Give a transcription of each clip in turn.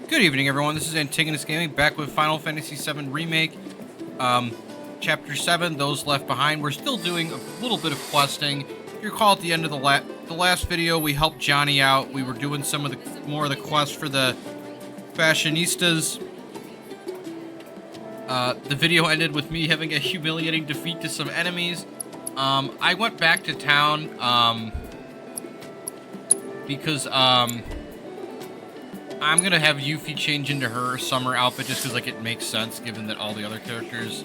Good evening, everyone. This is Antigonus Gaming, back with Final Fantasy VII Remake, Chapter 7, Those Left Behind. We're still doing a little bit of questing. If you recall, at the end of the last video, we helped Johnny out. We were doing some of the more of the quest for the fashionistas. The video ended with me having a humiliating defeat to some enemies. I went back to town, because, I'm gonna have Yuffie change into her summer outfit just because, like, it makes sense given that all the other characters,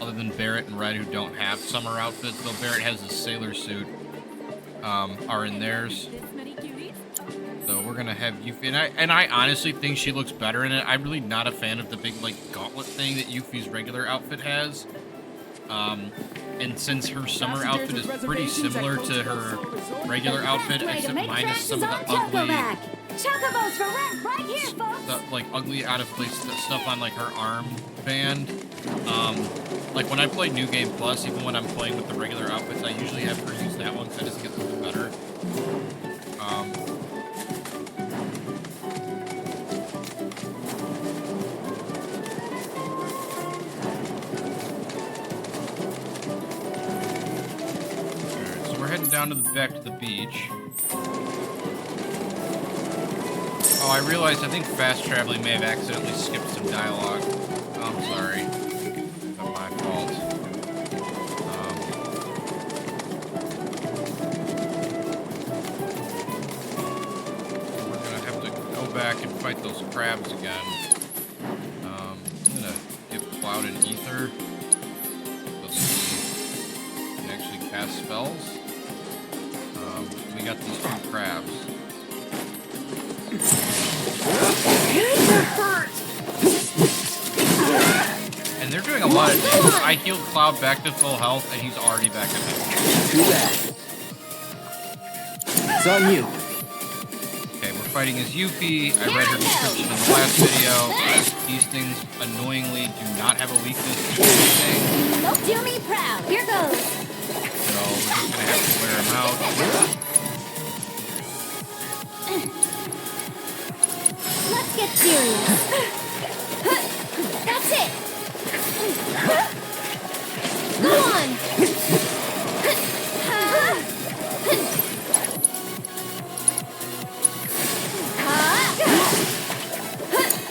other than Barret and Red, who don't have summer outfits, though Barret has a sailor suit, are in theirs. So we're gonna have Yuffie, and I honestly think she looks better in it. I'm really not a fan of the big, like, gauntlet thing that Yuffie's regular outfit has. And since her summer outfit is pretty similar to her regular outfit, except minus some of the ugly, Chocobos for rent right here, folks! like, ugly, out-of-place stuff on, like, her arm band. Like, when I play New Game Plus, even when I'm playing with the regular outfits, I usually have her use that one, so I just get a little better. Alright, so we're heading down to back to the beach. Oh, I realized I think fast traveling may have accidentally skipped some dialogue. Oh, I'm sorry. Not my fault. We're gonna have to go back and fight those crabs again. I'm gonna give Cloud an ether. Let's see. We can actually cast spells. We got these two crabs. And they're doing a lot of damage. I healed Cloud back to full health, and he's already back at health. Do that. It's on you. Okay, we're fighting as Yuffie. I read her description in the last video. These things annoyingly do not have a weakness to anything. Don't do me proud. Here goes. So we're just gonna have to wear them out. Let's get serious. That's it. Go on.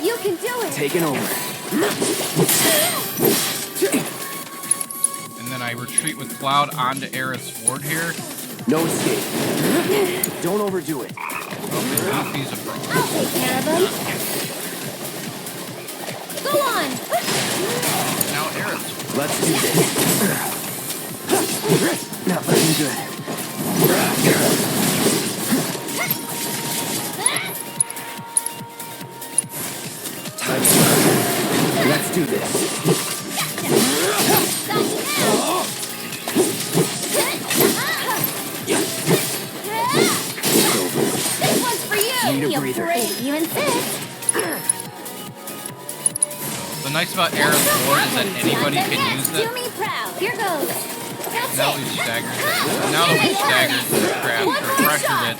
You can do it. Taking over. And then I retreat with Cloud onto Aerith's ward here. No escape. Don't overdo it. Yuffie's a pro. I'll take care of him. Go on. Now Aerith's. Let's do this. Not looking good. Time's up. Let's do this. This one's for you. Need a breather. You insist. The nice about Aerith's ward is that anybody can use Do it. me proud. Here goes. That's Now it. we've staggered it. Now that we've staggered the crab One or more pressured shot. it,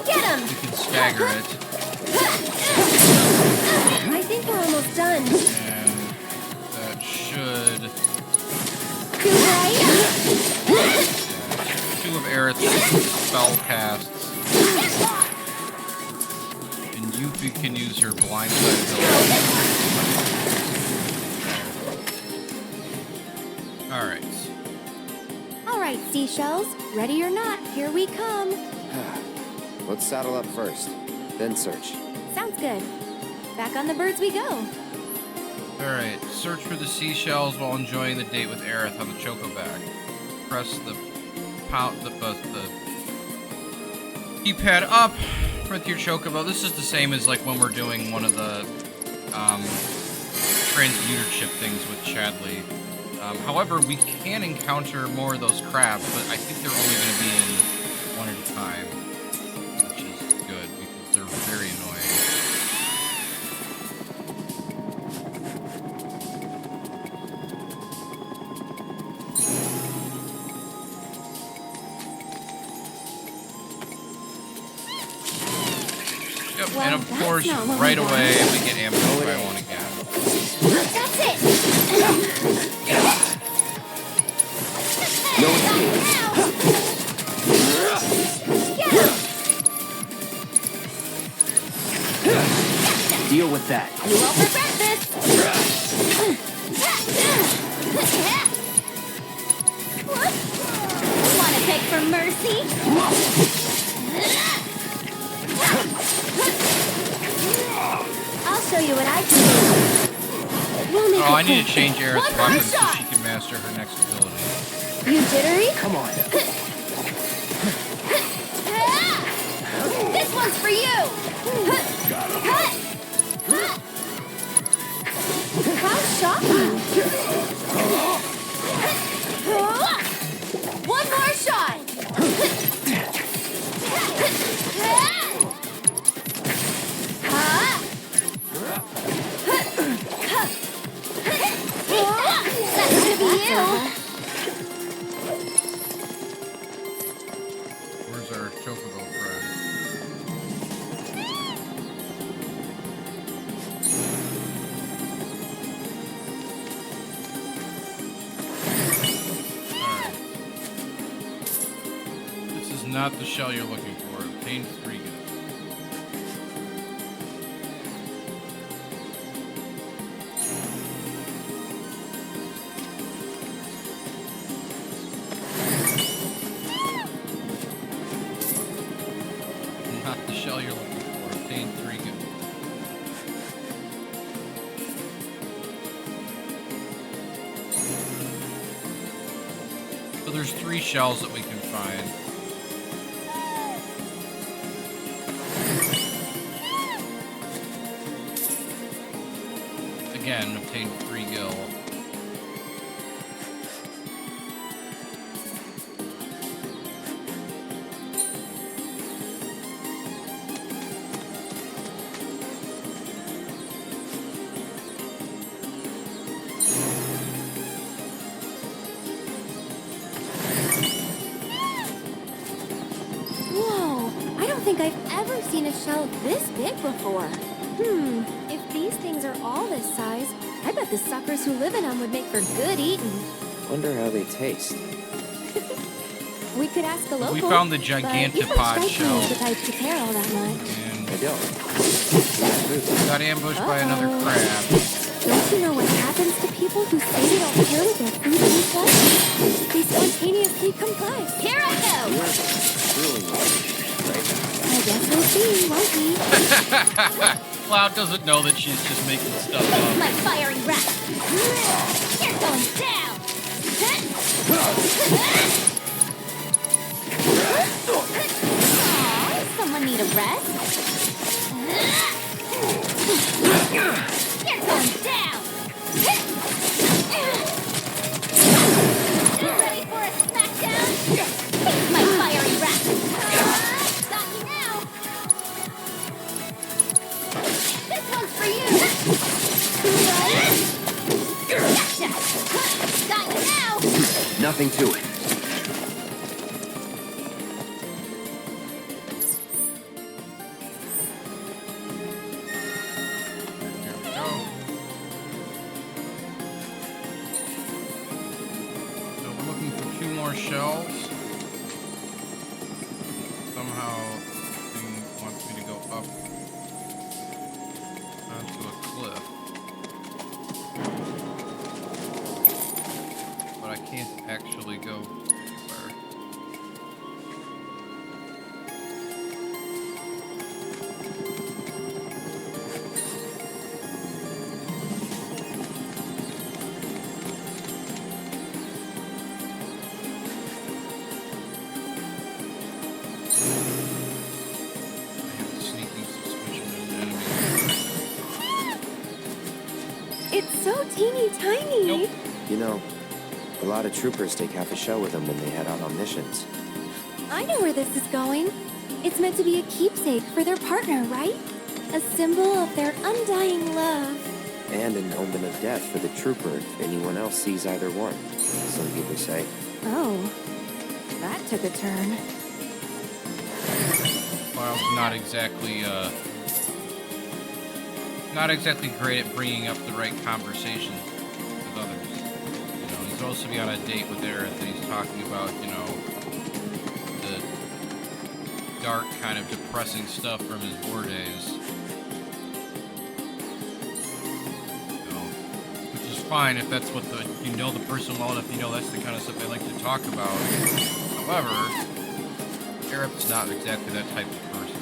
Get him. we can stagger it. I think we're almost done. And that should... Too right. Two of Aerith's spell casts. And Yuffie can use her blindside ability. Alright. All right, seashells. Ready or not, here we come. Let's saddle up first, then search. Sounds good. Back on the birds we go. Alright, search for the seashells while enjoying the date with Aerith on the Chocoback. Press the keypad up with your Chocobo. This is the same as like when we're doing one of the transmuter chip things with Chadley. However, we can encounter more of those crabs, but I think they're only going to be in one at a time, which is good because they're very annoying. And of that's course, not what right we want. away, we get ambushed by one again. That's it! No escape. Deal with that. You won't regret this! Wanna beg for mercy? I'll show you what I can do. We'll make Oh, it I need to quick. change Aerith's One more weapon so shot. she can master her next ability. You jittery? Come on. This one's for you! How shocking! One more shot! That should be you! Where's our Chocobo friend? Alright. This is not the shell you're looking for. Obtain 3 gifts. Not the shell you're looking for. Obtain 3 gifts. So there's 3 shells that we can find. Again, obtain 3 gil. Whoa, I don't think I've ever seen a shell this big before. If these things are all this size, I bet the suckers who live in them would make for good eating. Wonder how they taste. We could ask a local. We found the but you don't Gigantopod strike me shell. as the type to care all that much. And I don't. got ambushed by another Uh-oh. crab. Don't you know what happens to people who say they don't care what their food tastes like? They spontaneously combust. Here I go! Really nice, right? I guess we'll see, won't we? Cloud doesn't know that she's just making stuff It's up. my fiery rat! You're going down! Aw, someone need a rest? You're going down! Ready for a smackdown? It's my fiery rat! Got me now! This one's for you! Gotcha! Got you now! Nothing to it. Here we go. So we're looking for 2 more shells. Somehow the thing wants me to go up onto a cliff. But I can't actually go anywhere. I have a sneaking suspicion there's an enemy. It's so teeny tiny! Nope. You know, a lot of troopers take half a shell with them when they head out on missions. I know where this is going. It's meant to be a keepsake for their partner, right? A symbol of their undying love. And an omen of death for the trooper if anyone else sees either one, some people say. Oh, that took a turn. Cloud's not exactly not exactly great at bringing up the right conversations with others. You know, he's supposed to be on a date with Aerith, and he's talking about, you know, the dark, kind of depressing stuff from his war days. You know, which is fine if that's what you know the person well enough, you know that's the kind of stuff they like to talk about. However, Aerith's not exactly that type of person.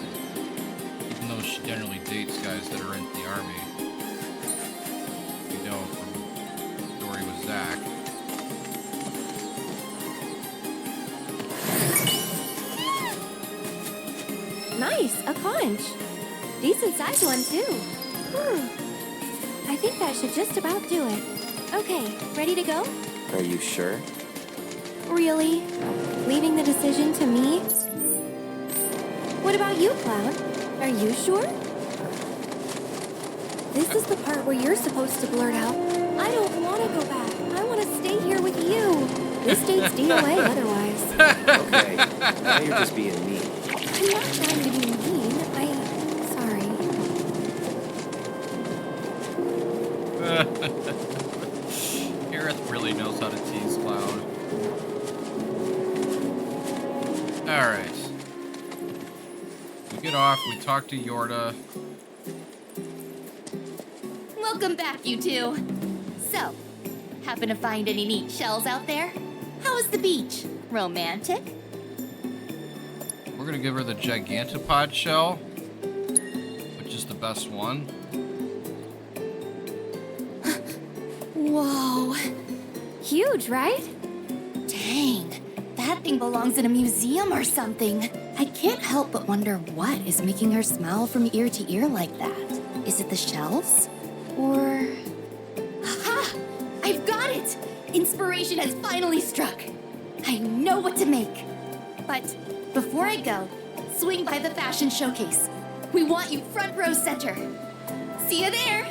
Even though she generally dates guys that are in the army. You know from the story with Zack. Nice, a conch. Decent sized one, too. I think that should just about do it. Okay, ready to go? Are you sure? Really? Leaving the decision to me? What about you, Cloud? Are you sure? This is the part where you're supposed to blurt out, I don't want to go back. I want to stay here with you. This date's DOA otherwise. Okay, now you're just being mean. I'm not trying to be mean. Sorry. Aerith really knows how to tease Cloud. Alright. We get off, we talk to Yorda. Welcome back, you two. So, happen to find any neat shells out there? How was the beach? Romantic? We're gonna give her the Gigantopod shell, which is the best one. Whoa. Huge, right? Dang. That thing belongs in a museum or something. I can't help but wonder what is making her smile from ear to ear like that. Is it the shells? Or... Aha! I've got it! Inspiration has finally struck. I know what to make. But before I go, swing by the fashion showcase. We want you front row center. See you there!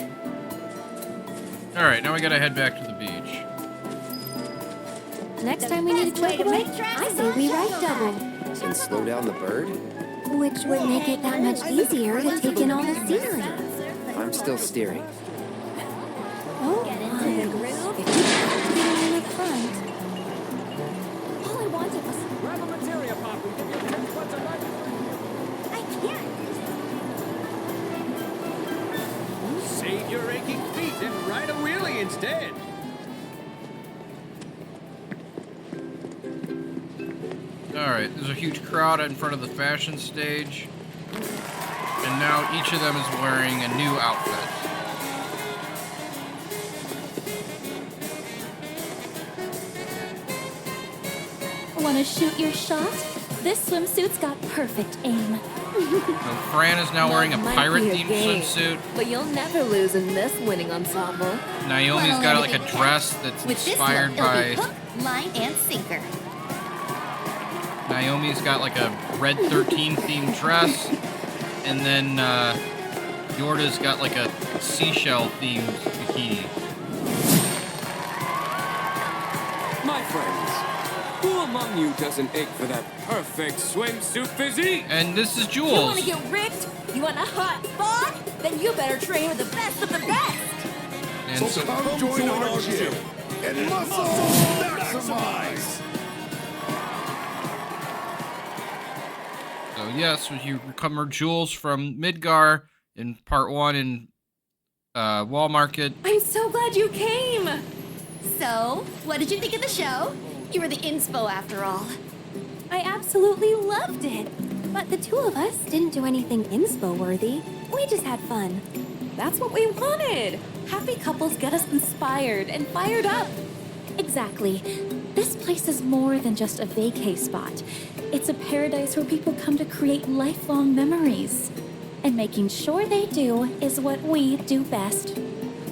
Alright, now we gotta head back to the beach. Next time we need a chocobo, I say we ride double. And slow down the bird? Which would make it that much easier to take in all the scenery. I'm still steering. Oh, get into the groove. Getting in the front. All I wanted was... Grab a materia pop and give your taste buds a ride. I can't. Save your aching feet and ride a wheelie instead. Alright, there's a huge crowd in front of the fashion stage. And now each of them is wearing a new outfit. Want to shoot your shot? This swimsuit's got perfect aim. So Fran is now wearing a pirate-themed swimsuit. But you'll never lose in this winning ensemble. Naomi's got like a dress that's With this inspired look, it'll by... be hook, line, and sinker. Naomi's got like a Red 13 themed dress, and then Yorda's got like a seashell themed bikini. My friends, who among you doesn't ache for that perfect swimsuit physique? And this is You want to Jules. get ripped? You want a hot bod? Then you better train with the best of the best. And so, Come join our gym and muscle maximize. so yes, you recover Jules from Midgar in part 1 in Wall Market. I'm so glad you came. So, what did you think of the show? You were the inspo after all. I absolutely loved it. But the two of us didn't do anything inspo-worthy. We just had fun. That's what we wanted. Happy couples get us inspired and fired up. Exactly. This place is more than just a vacay spot. It's a paradise where people come to create lifelong memories. And making sure they do is what we do best.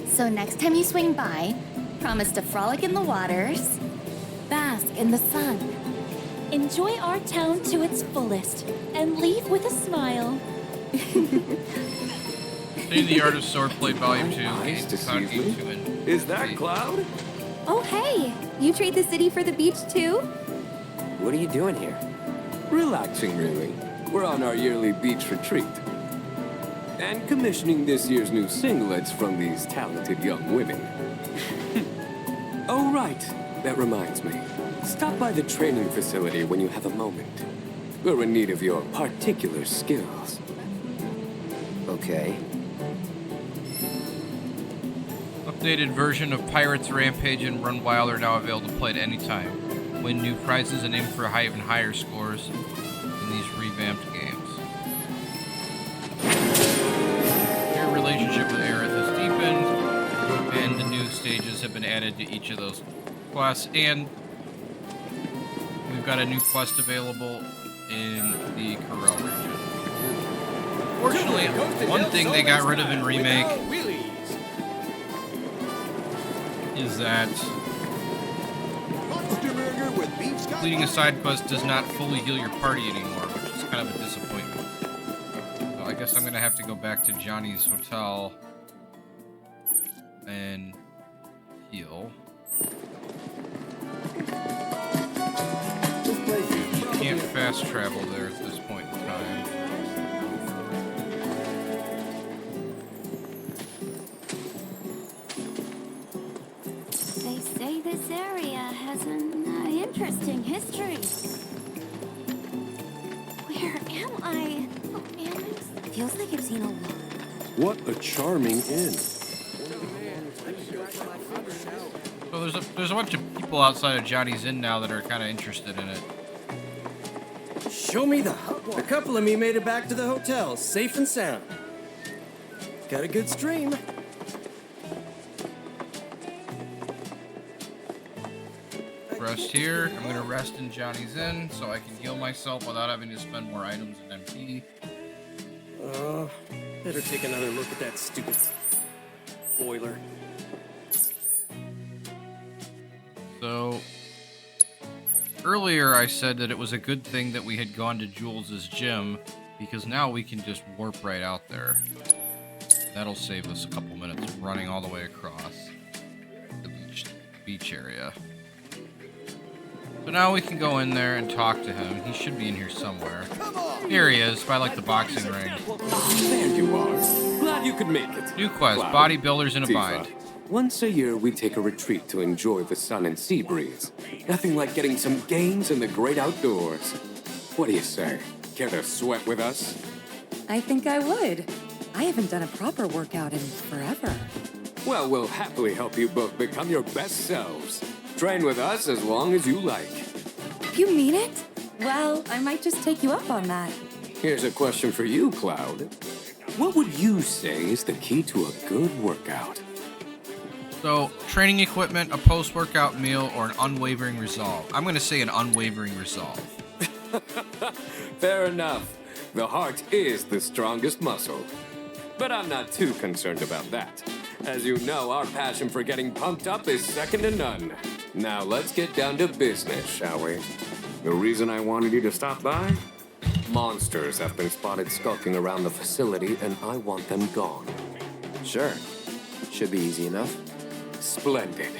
So next time you swing by, promise to frolic in the waters. Bask in the sun. Enjoy our town to its fullest and leave with a smile. See the Art of Swordplay Volume 2. Nice to see you. 2 and Is that 3. Cloud? Oh, hey! You trade the city for the beach, too? What are you doing here? Relaxing, really. We're on our yearly beach retreat. And commissioning this year's new singlets from these talented young women. Oh, right. That reminds me. Stop by the training facility when you have a moment. We're in need of your particular skills. Okay. Updated version of Pirates Rampage and Run Wild are now available to play at any time. Win new prizes and aim for even higher scores in these revamped games. Your relationship with Aerith has deepened, and the new stages have been added to each of those quests, and we've got a new quest available in the Corel region. Fortunately, one thing they got rid of in Remake is that completing a side quest does not fully heal your party anymore, which is kind of a disappointment. So I guess I'm gonna have to go back to Johnny's hotel and heal. You can't fast travel there at this point in time. They say this area has an interesting history. Where am I? Oh man, it feels like I've seen a lot. What a charming inn. So there's a bunch of people outside of Johnny's Inn now that are kind of interested in it. Show me the. A couple of me made it back to the hotel, safe and sound. Got a good stream. Rest here. I'm gonna rest in Johnny's Inn so I can heal myself without having to spend more items in MP. Better take another look at that stupid boiler. So earlier I said that it was a good thing that we had gone to Jules's gym, because now we can just warp right out there. That'll save us a couple minutes running all the way across the beach area. So now we can go in there and talk to him. He should be in here somewhere. Here he is, by like the boxing ring. There you are. Glad you could make it. New quest, Cloud. bodybuilders in a bind. Once a year, we take a retreat to enjoy the sun and sea breeze. Nothing like getting some gains in the great outdoors. What do you say? Care to sweat with us? I think I would. I haven't done a proper workout in forever. Well, we'll happily help you both become your best selves. Train with us as long as you like. You mean it? Well, I might just take you up on that. Here's a question for you, Cloud. What would you say is the key to a good workout? So, training equipment, a post-workout meal, or an unwavering resolve. I'm going to say an unwavering resolve. Fair enough. The heart is the strongest muscle. But I'm not too concerned about that. As you know, our passion for getting pumped up is second to none. Now let's get down to business, shall we? The reason I wanted you to stop by? Monsters have been spotted skulking around the facility, and I want them gone. Sure. Should be easy enough. Splendid.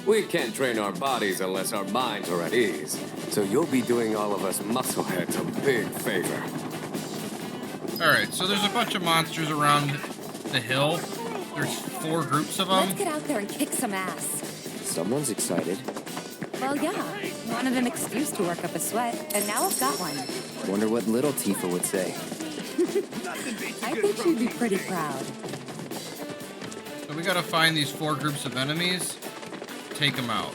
We can't train our bodies unless our minds are at ease. So you'll be doing all of us muscleheads a big favor. Alright, so there's a bunch of monsters around the hill. There's 4 groups of them. Let's get out there and kick some ass. Someone's excited. Well, yeah. Wanted an excuse to work up a sweat, and now I've got one. Wonder what little Tifa would say. I think she'd be pretty proud. So we gotta find these 4 groups of enemies, take them out.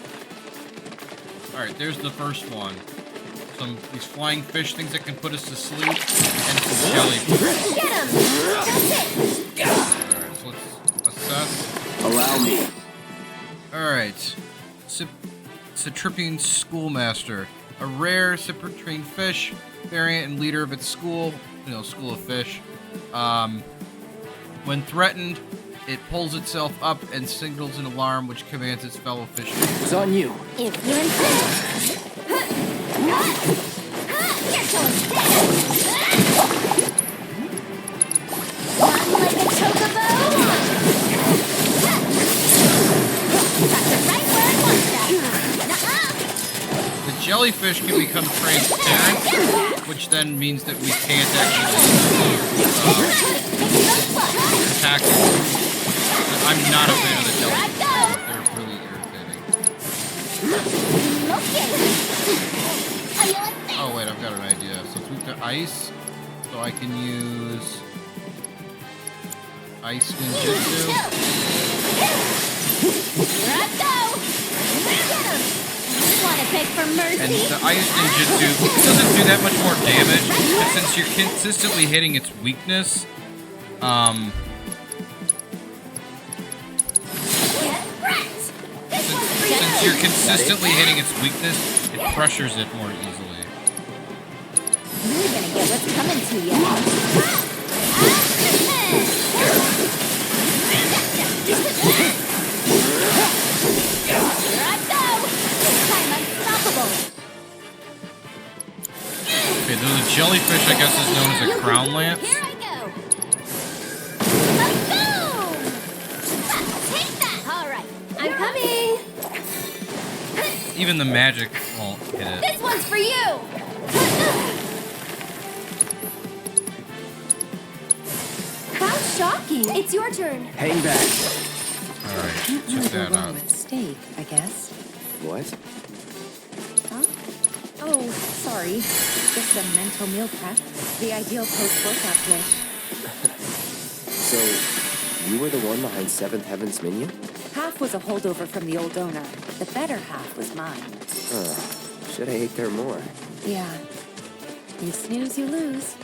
Alright, there's the first one. These flying fish things that can put us to sleep, and some jellyfish. Get him! That's it! Alright, so let's assess. Allow me. Alright. Citripine Schoolmaster. A rare citripine fish, variant and leader of its school, school of fish. When threatened, it pulls itself up and signals an alarm which commands its fellow fish. It's on you. If you insist. You're so stiff! Run like a chocobo! Got it right where I want that! The jellyfish can become transparent, which then means that we can't actually attacking. I'm not a fan of the jellyfish. They're really irritating. Oh wait, I've got an idea. So it's weak to ice, so I can use ice ninjutsu. Want to beg for mercy? And the ice ninjutsu doesn't do that much more damage, but since you're consistently hitting its weakness, since you're consistently hitting its weakness, it pressures it more easily. You're gonna get what's coming to you. Okay, the jellyfish, I guess, is known as a crown lance. Here I go. Boom! Take that. All right, I'm coming. Even the magic won't hit it. This one's for you. How shocking! It's your turn. Hang back. All right, Can't check really that go wrong out. with steak, I guess. What? Huh? Oh, sorry. Just a mental meal prep. The ideal post-workout dish. So, you were the one behind Seventh Heaven's menu? Half was a holdover from the old owner. The better half was mine. Huh. Should I ate there more? Yeah. You snooze, you lose.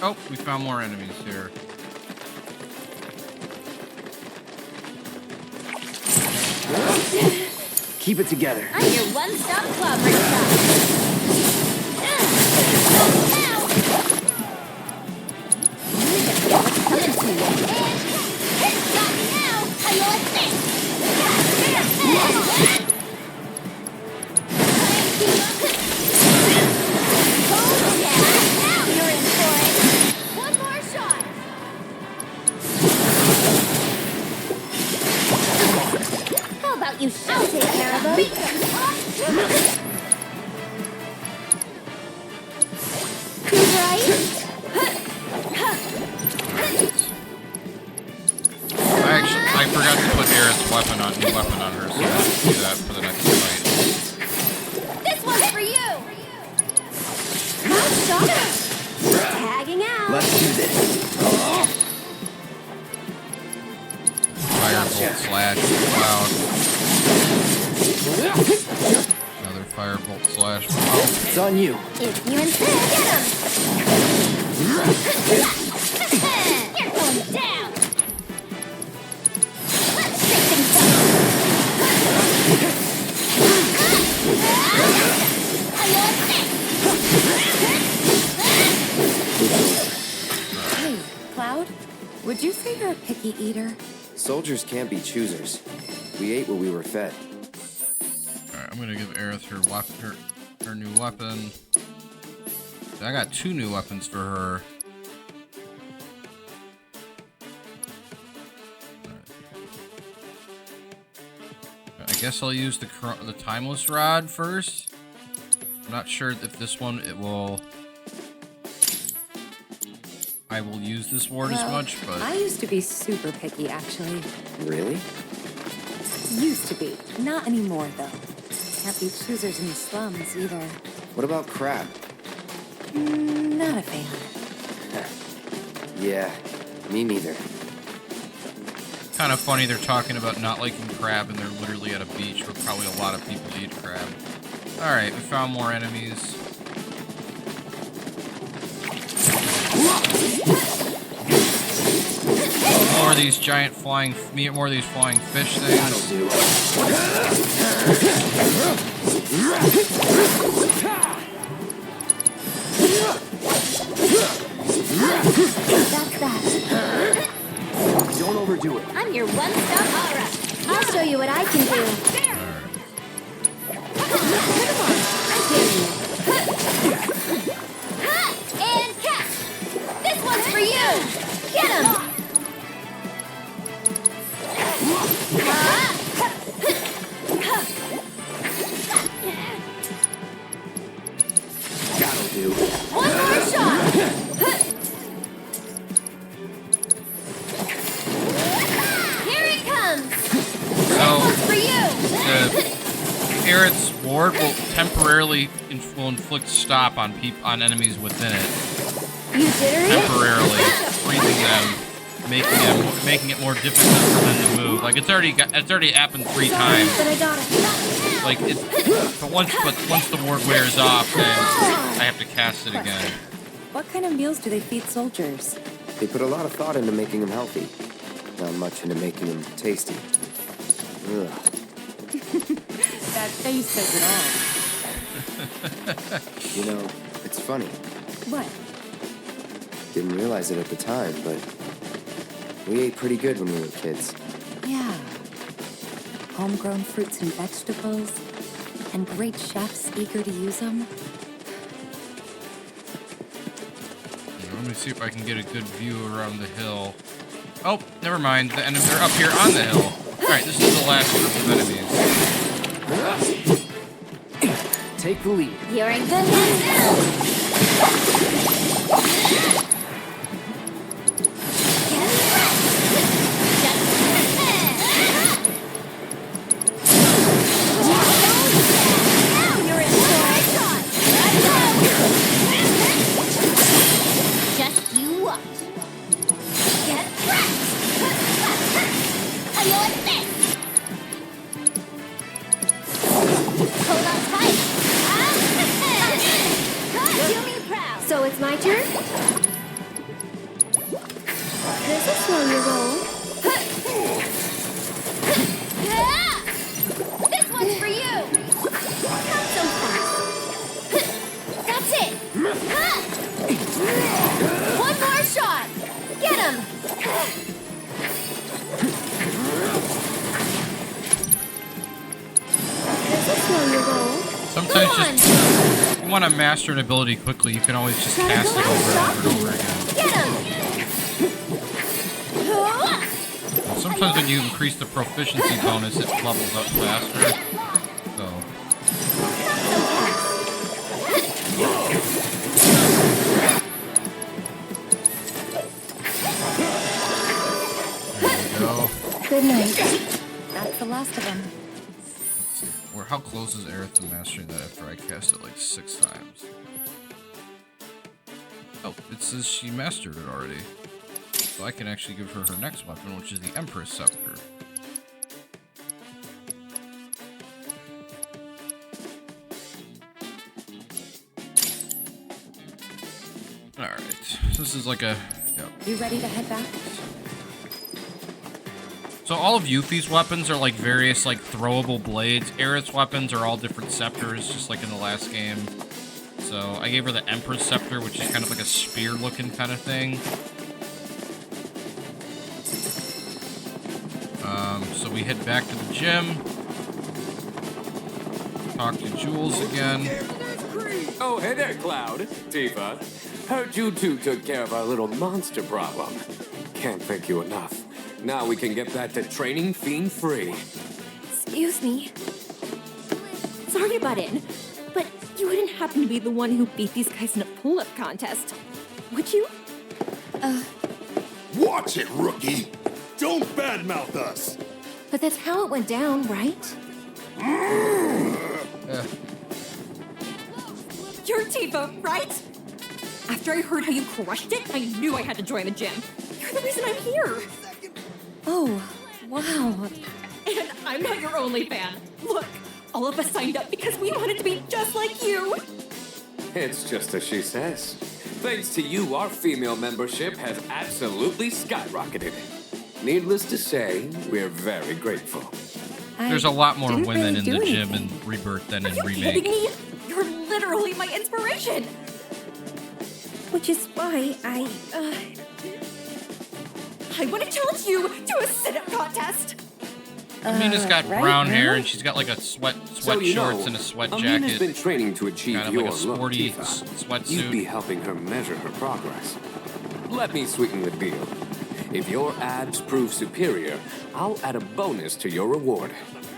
Oh, we found more enemies here. Keep it together. I'm your one-stop clobber shop. Now! Coming to you. And got me now. How you like this? Oh yeah! Now you're in for it. One more shot. How about you shout take care of them? I forgot to put Aerith's new weapon on her, so I'll do that for the next fight. This one's for you! How shocking! Tagging out! Let's do this. Firebolt slash cloud. Another firebolt slash cloud. It's on you. If you insist, get him! You're going down! Let's shake things up! How you like this? Hey, Cloud? Would you say you're a picky eater? Soldiers can't be choosers. We ate what we were fed. Alright, I'm gonna give Aerith her new weapon. I got 2 new weapons for her. I guess I'll use the timeless rod first. I'm not sure if this one I will use this ward as much, but I used to be super picky, actually. Really? Used to be. Not anymore, though. Can't be choosers in the slums, either. What about crab? Not a fan. Yeah, me neither. kind of funny they're talking about not liking crab and they're literally at a beach where probably a lot of people eat crab. Alright, we found more enemies. More of these giant flying, more of these flying fish things. That'll do. That's that. Don't overdo it. I'm your one-stop opera. I'll show you what I can do. Come on, I'm getting you. And catch! This one's for you! Get him! That'll do. One more shot! Barret's ward will temporarily inflict stop on enemies within it. You jittery? Temporarily freezing them, making it more difficult for them to move. Like it's already happened 3 times. But I got it. Like but once the ward wears off, then I have to cast it again. What kind of meals do they feed soldiers? They put a lot of thought into making them healthy. Not much into making them tasty. Ugh. That face says it all. You know, it's funny. What? Didn't realize it at the time, but we ate pretty good when we were kids. Yeah. Homegrown fruits and vegetables, and great chefs eager to use them. Let me see if I can get a good view around the hill. Oh, never mind. The enemies are up here on the hill. Alright, this is the last group of enemies. Take the lead. You're in good hands now. So it's my turn? This is slow your roll. This one's for you! Not so fast. That's it! One more shot! Get him! This is slow your roll. Sometimes if you want to master an ability quickly, you can always just cast it over and over again. Get him! Sometimes when you increase the proficiency bonus, it levels up faster. So. There we go. Good night. That's the last of them. How close is Aerith to mastering that after I cast it like 6 times? Oh, it says she mastered it already. So I can actually give her her next weapon, which is the Empress Scepter. Alright, this is like a... Yep. You ready to head back? So all of Yuffie's weapons are like various like throwable blades. Aerith's weapons are all different scepters, just like in the last game. So I gave her the Emperor's Scepter, which is kind of like a spear-looking kind of thing. So we head back to the gym. Talk to Jules again. Oh, hey there, Cloud. Tifa. Heard you two took care of our little monster problem. Can't thank you enough. Now we can get back to training Fiend free. Excuse me. Sorry to butt in, but you wouldn't happen to be the one who beat these guys in a pull-up contest, would you? Watch it, rookie! Don't badmouth us! But that's how it went down, right? You're Tifa, right? After I heard how you crushed it, I knew I had to join the gym. You're the reason I'm here. Oh, wow. And I'm not your only fan. Look, all of us signed up because we wanted to be just like you. It's just as she says. Thanks to you, our female membership has absolutely skyrocketed. Needless to say, we're very grateful. There's a lot more didn't women really in the do gym in anything. Rebirth than in Are you kidding Remake. me? You're literally my inspiration. Which is why I want to challenge you to a sit-up contest. Amina's got right, brown hair really? and she's got like a sweat So you shorts know, and a sweat Amina's jacket. been training to achieve Kind of your like a sporty look, Tifa. sweatsuit. You'd be helping her measure her progress. Let me sweeten the deal. If your abs prove superior, I'll add a bonus to your reward.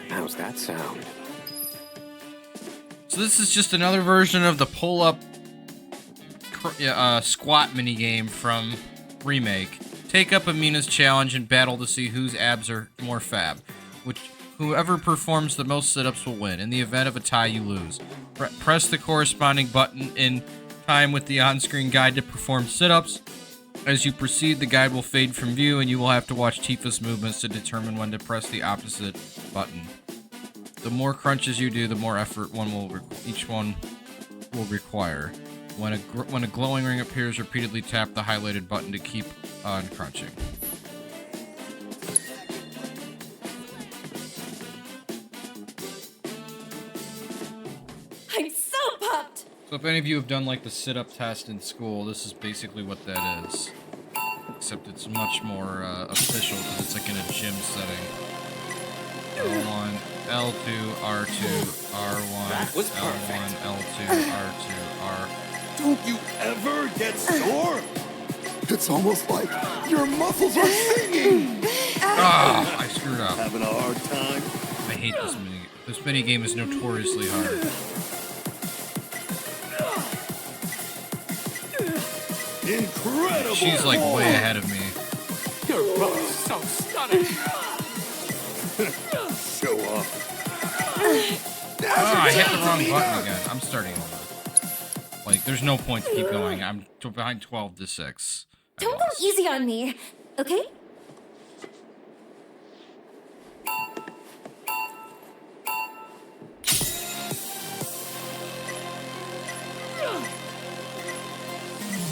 How's that sound? So this is just another version of the pull-up squat minigame from Remake. Take up Amina's challenge and battle to see whose abs are more fab. Whoever performs the most sit-ups will win. In the event of a tie, you lose. Press the corresponding button in time with the on-screen guide to perform sit-ups. As you proceed, the guide will fade from view, and you will have to watch Tifa's movements to determine when to press the opposite button. The more crunches you do, the more effort each one will require. When a glowing ring appears, repeatedly tap the highlighted button to keep on crunching. I'm so pumped! So if any of you have done like the sit-up test in school, this is basically what that is. Except it's much more official because it's like in a gym setting. L1, L2, R2, R1, That was L1, L2, R2, R. Don't you ever get sore? It's almost like your muscles are singing. Ah, I screwed up. Having a hard time? I hate this mini. This mini game is notoriously hard. Incredible! She's like way ahead of me. You're both so stunning. Show up. Oh, I hit the wrong button again. I'm starting over. Like, there's no point to keep going. I'm behind 12-6. Don't go easy on me, okay?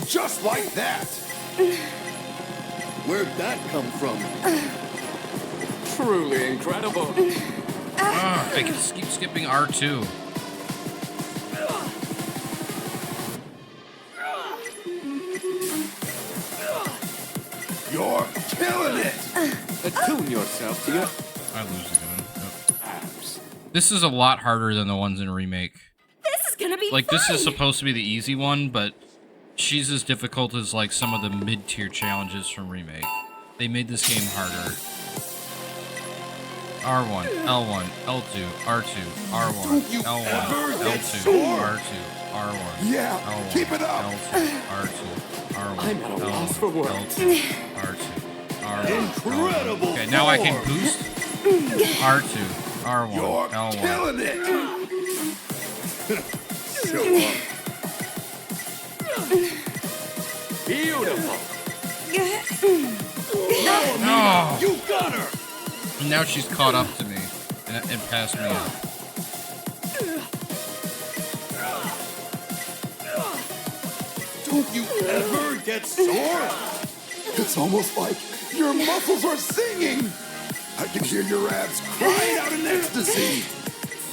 Just like that. Where'd that come from? Truly incredible. I can keep skipping R2. You're killing it. Attune yourself to your I lose again. Yep. abs. This is a lot harder than the ones in Remake. This is gonna be Like, fun! this is supposed to be the easy one, but she's as difficult as, like, some of the mid-tier challenges from Remake. They made this game harder. R1, L1, L2, R2, R1, Don't you L1, ever get L2, sore? R2, R1, Yeah, L1, keep it up. L2, R2, R1, I'm at a loss L1, for words. L2, R2, R1, Incredible L1. Okay, now I can form. boost. R2, R1, You're L1. killing it. Show up. Beautiful. No! You got her. And now she's caught up to me and passed me up. Don't you ever get sore? It's almost like your muscles are singing. I can hear your abs crying out in ecstasy.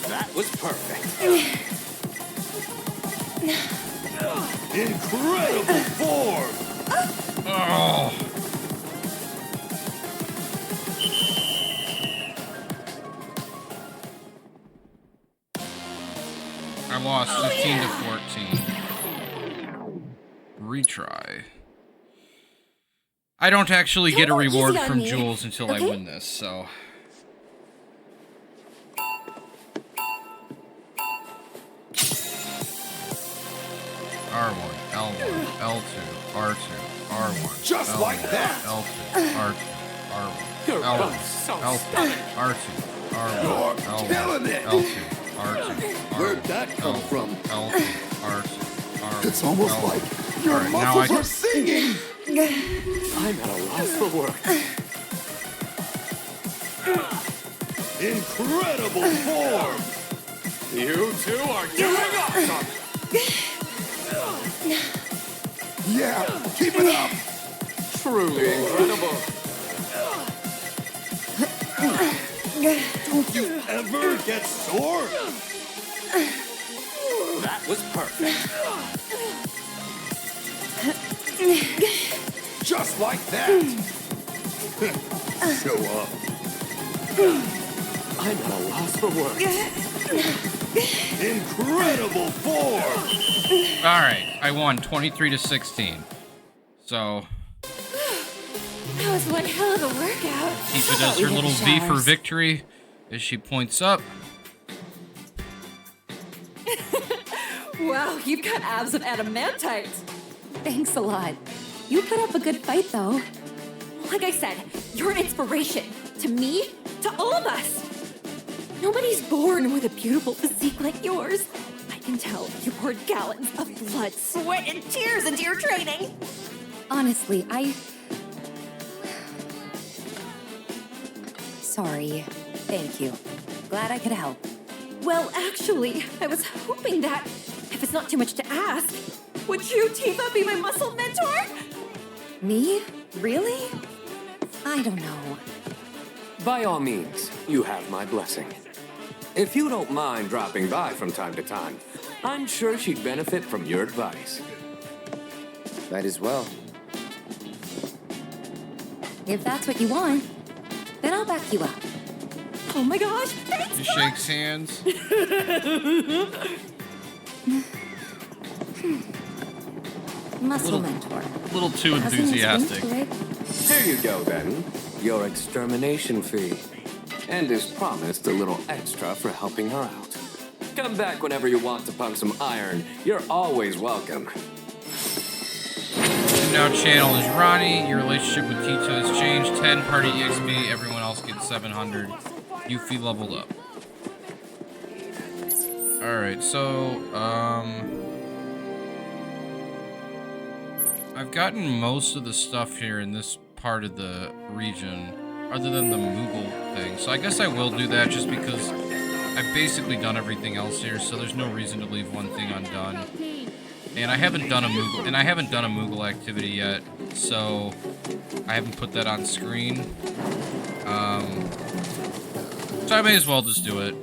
That was perfect. Incredible form. Oh! I lost 15 to 14. Retry. I don't actually get a Don't go reward easy on from me, Jules until I okay? win this, so. R1, L1, L2, R2, R1. Just L1, like that. L2, R2, R1. You're L1, both so L2, stunning. R2, R1. You're L1, killing it. L2, R2, R1. Where'd that come L1, from? L2, R2, R1. It's almost L1. like your Alright, now muscles I- are singing. I'm at a loss for words. Incredible form. You two are doing awesome. Yeah, keep it up. Truly incredible. Don't you ever get sore? That was perfect. Just like that. Show up. I'm at a loss for words. Incredible form. All right, I won 23 to 16. So That was one hell of a workout. Tifa does her little V for victory as she points up. Wow, you've got abs of adamantite. Thanks a lot. You put up a good fight, though. Like I said, you're an inspiration. To me, to all of us. Nobody's born with a beautiful physique like yours. I can tell you poured gallons of blood, sweat, and tears into your training. Honestly, Sorry. Thank you. Glad I could help. Well, actually, I was hoping that, if it's not too much to ask, would you, Tifa, be my muscle mentor? Me? Really? I don't know. By all means, you have my blessing. If you don't mind dropping by from time to time, I'm sure she'd benefit from your advice. Might as well. If that's what you want, then I'll back you up. Oh my gosh, thanks! He shakes hands. Muscle mentor. A little too Hasn't this been enthusiastic. good? Here you go, then. Your extermination fee. And as promised, a little extra for helping her out. Come back whenever you want to pump some iron. You're always welcome. Now channel is Ronnie. Your relationship with Tito has changed. 10 party EXP. Everyone else gets 700. Yuffie leveled up. Alright, so, I've gotten most of the stuff here in this part of the region, other than the Moogle thing. So I guess I will do that just because I've basically done everything else here, so there's no reason to leave one thing undone. And I haven't done a Moogle activity yet, so I haven't put that on screen. So I may as well just do it.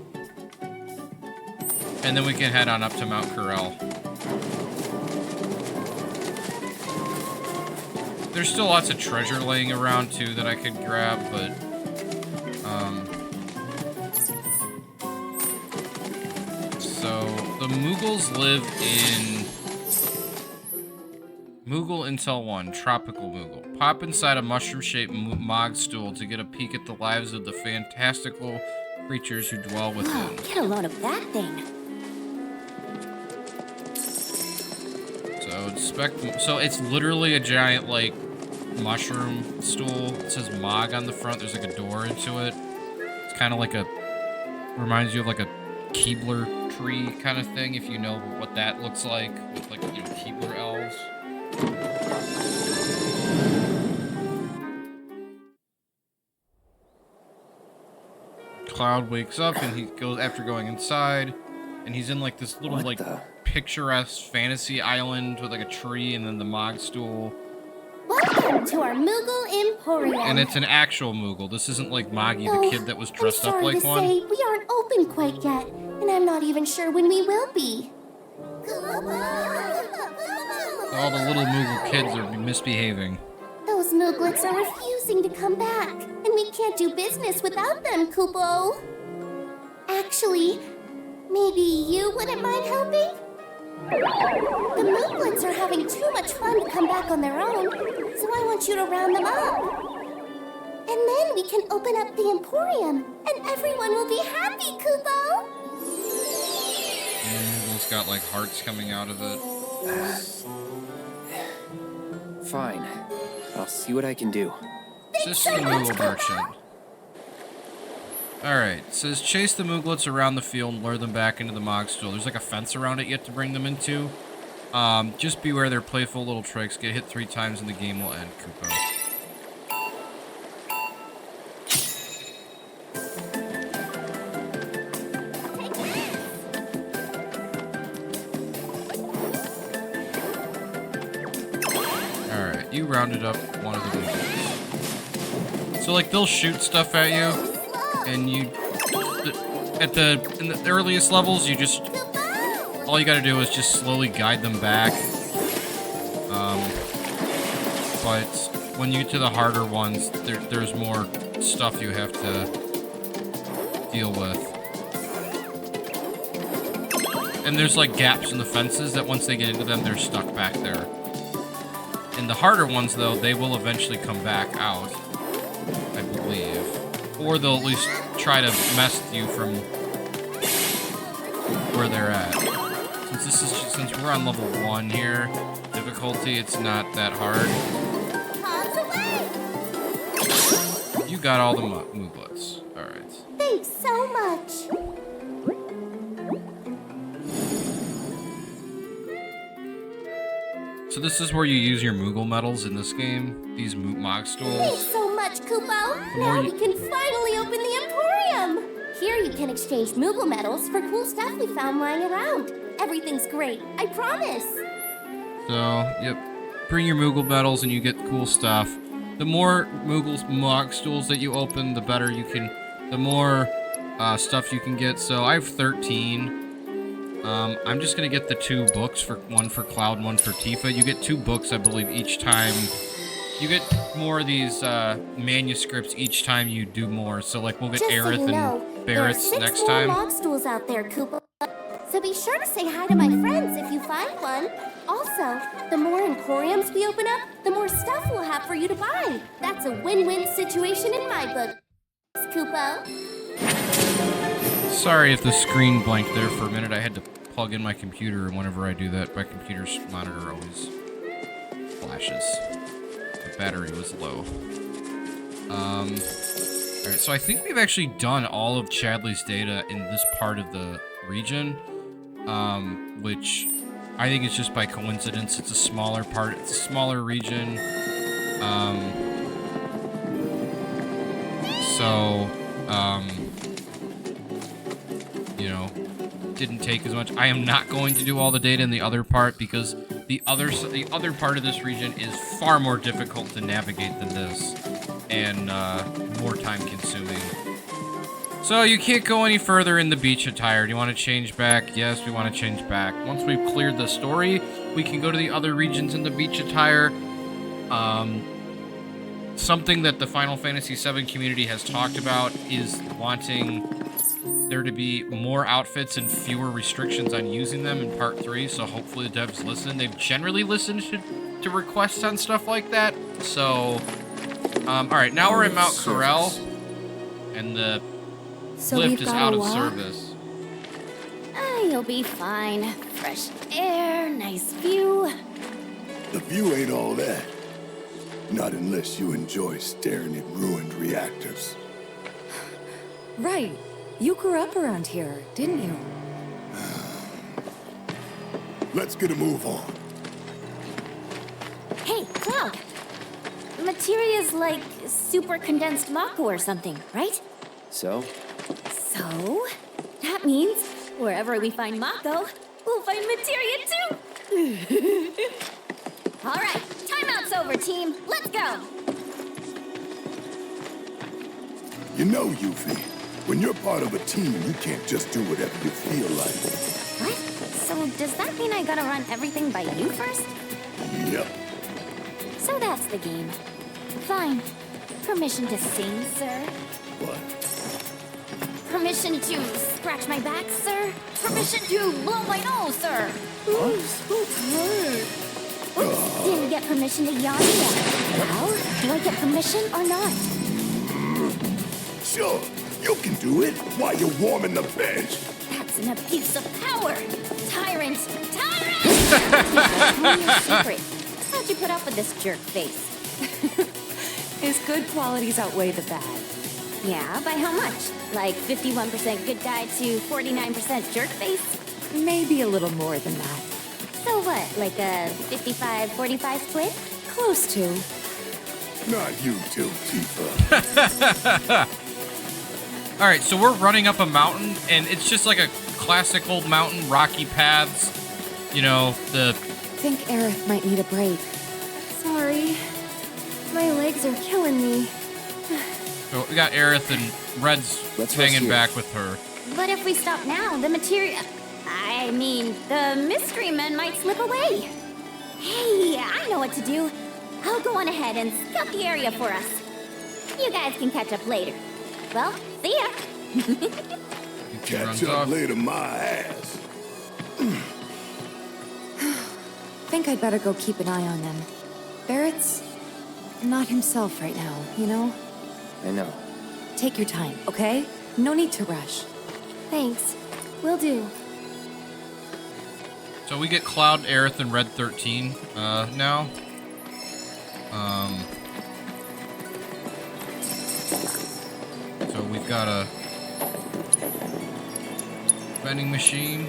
And then we can head on up to Mount Corel. There's still lots of treasure laying around too that I could grab, but so the Moogles live in Moogle Intel 1, Tropical Moogle. Pop inside a mushroom-shaped Mog stool to get a peek at the lives of the fantastical creatures who dwell within. Whoa, get a load of that thing. So it's literally a giant, like, mushroom stool. It says Mog on the front. There's, like, a door into it. It's kind of like reminds you of, like, a Keebler tree kind of thing, if you know what that looks like, with, like, you know, Keebler elves. Cloud wakes up, and he goes, after going inside, and he's in, like, this little, picturesque fantasy island with like a tree and then the Mog stool. Welcome to our Moogle Emporium. And it's an actual Moogle. This isn't like Moggy, the kid that was dressed up like one. I'm sorry to say, we aren't open quite yet, and I'm not even sure when we will be. All the little Moogle kids are misbehaving. Those Mooglets are refusing to come back, and we can't do business without them, Kupo. Actually, maybe you wouldn't mind helping? The Mooglets are having too much fun to come back on their own, so I want you to round them up. And then we can open up the Emporium, and everyone will be happy, Kupo! And it's got like hearts coming out of it. Fine. I'll see what I can do. This is the Moogle merchant. Alright, it says chase the Mooglets around the field and lure them back into the Mog stool. There's like a fence around it you have to bring them into. Just beware their playful little tricks. Get hit 3 times and the game will end, Kupo. Alright, you rounded up one of the Mooglets. So like they'll shoot stuff at you. And in the earliest levels, all you gotta do is just slowly guide them back. But when you get to the harder ones, there's more stuff you have to deal with. And there's like gaps in the fences that once they get into them, they're stuck back there. In the harder ones, though, they will eventually come back out, I believe. Or they'll at least try to mess with you from where they're at. Since we're on level 1 here, difficulty, it's not that hard. You got all the Mooglets. Alright. Thanks so much. So this is where you use your Moogle medals in this game. These Mog Thanks stools. so much, Kupo. more Now you- we can finally open the Emporium. Here you can exchange Moogle medals for cool stuff we found lying around. Everything's great, I promise. So, yep. Bring your Moogle medals and you get cool stuff. The more Mog stools that you open, the better you can, the more stuff you can get. So I have 13. I'm just gonna get the 2 books, one for Cloud and one for Tifa. You get 2 books, I believe, each time. You get more of these manuscripts each time you do more. So like we'll get Just so Aerith you know, and there are Barrett's 6 next more time. log stools out there, Kupo. So be sure to say hi to my friends if you find one. Also, the more Emporiums we open up, the more stuff we'll have for you to buy. That's a win-win situation in my book, Kupo. Sorry if the screen blanked there for a minute. I had to plug in my computer, and whenever I do that, my computer's monitor always flashes. The battery was low. Alright, so I think we've actually done all of Chadley's data in this part of the region, which I think is just by coincidence. It's a smaller part, it's a smaller region. You know, didn't take as much. I am not going to do all the data in the other part because the other part of this region is far more difficult to navigate than this, and more time consuming. So you can't go any further in the beach attire. Do you want to change back? Yes, we want to change back. Once we've cleared the story, we can go to the other regions in the beach attire. Something that the Final Fantasy VII community has talked about is wanting there to be more outfits and fewer restrictions on using them in Part 3, so hopefully the devs listen. They've generally listened to requests on stuff like that, so... Alright, now we're in Mount Corel, and the lift is out of service. You'll be fine. Fresh air, nice view. The view ain't all that. Not unless you enjoy staring at ruined reactors. Right. You grew up around here, didn't you? Let's get a move on. Hey, Cloud. Materia's like super condensed Mako or something, right? So? So, that means wherever we find Mako, we'll find Materia too. All right, timeout's over, team. Let's go. You know, Yuffie, when you're part of a team, you can't just do whatever you feel like. What? So does that mean I gotta run everything by you first? Yep. So that's the game. Fine. Permission to sing, sir? What? Permission to scratch my back, sir? Permission to blow my nose, sir? Oops, didn't get permission to yawn yet. Now, do I get permission or not? Sure, you can do it while you're warming the bench. That's an abuse of power! Tyrant! Tell me your secret. How'd you put up with this jerk face? His good qualities outweigh the bad. Yeah, by how much? Like 51% good guy to 49% jerk face? Maybe a little more than that. So what, like a 55-45 split? Close to. Not you too, Tifa. Alright, so we're running up a mountain, and it's just like a classic old mountain, rocky paths. You know, the... Think Aerith might need a break. Sorry. My legs are killing me. So we got Aerith and Red's Let's hanging rest here. back with her. But if we stop now, the materia... I mean, the mystery men might slip away. Hey, I know what to do. I'll go on ahead and scout the area for us. You guys can catch up later. Well, see ya. She Catch runs up off. later, my ass. Think I'd better go keep an eye on them. Barrett's not himself right now, you know? I know. Take your time, okay? No need to rush. Thanks. Will do. So we get Cloud, Aerith, and Red 13 now. So we've got a vending machine.